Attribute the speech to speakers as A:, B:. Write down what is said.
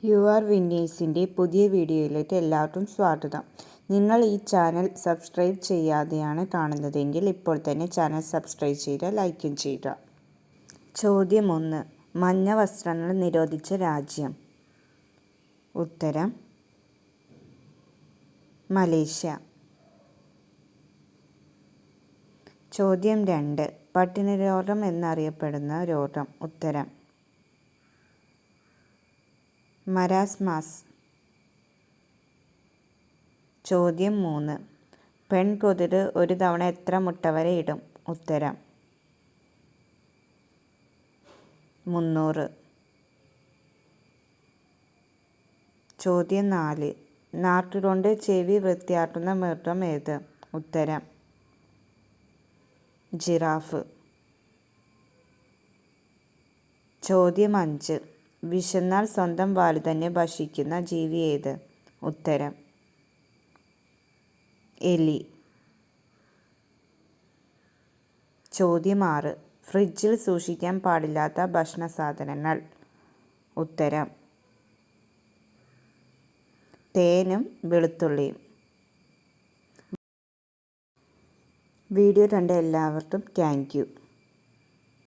A: You are വിന്നേഴ്സിൻ്റെ പുതിയ വീഡിയോയിലേക്ക് എല്ലാവർക്കും സ്വാഗതം. നിങ്ങൾ ഈ ചാനൽ സബ്സ്ക്രൈബ് ചെയ്യാതെയാണ് കാണുന്നതെങ്കിൽ ഇപ്പോൾ തന്നെ ചാനൽ സബ്സ്ക്രൈബ് ചെയ്ത് ലൈക്കും ചെയ്യുക. ചോദ്യം 1. മഞ്ഞ വസ്ത്രങ്ങൾ നിരോധിച്ച രാജ്യം. ഉത്തരം മലേഷ്യ. ചോദ്യം 2. പട്ടിണി രോഗം എന്നറിയപ്പെടുന്ന രോഗം. ഉത്തരം മരാസ്മസ്. ചോദ്യം 3. പെൺകൊതുക് ഒരു തവണ എത്ര മുട്ട വരെ ഇടും? ഉത്തരം 300. ചോദ്യം 4. നാക്കുകൊണ്ട് ചെവി വൃത്തിയാക്കുന്ന മൃഗം ഏത്? ഉത്തരം ജിറാഫ്. ചോദ്യം 5. വിശന്നാൽ സ്വന്തം വാല് തന്നെ ഭക്ഷിക്കുന്ന ജീവി ഏത്? ഉത്തരം എലി. ചോദ്യം 6. ഫ്രിഡ്ജിൽ സൂക്ഷിക്കാൻ പാടില്ലാത്ത ഭക്ഷണ സാധനങ്ങൾ. ഉത്തരം തേനും വെളുത്തുള്ളിയും. വീഡിയോ കണ്ട എല്ലാവർക്കും താങ്ക് യു.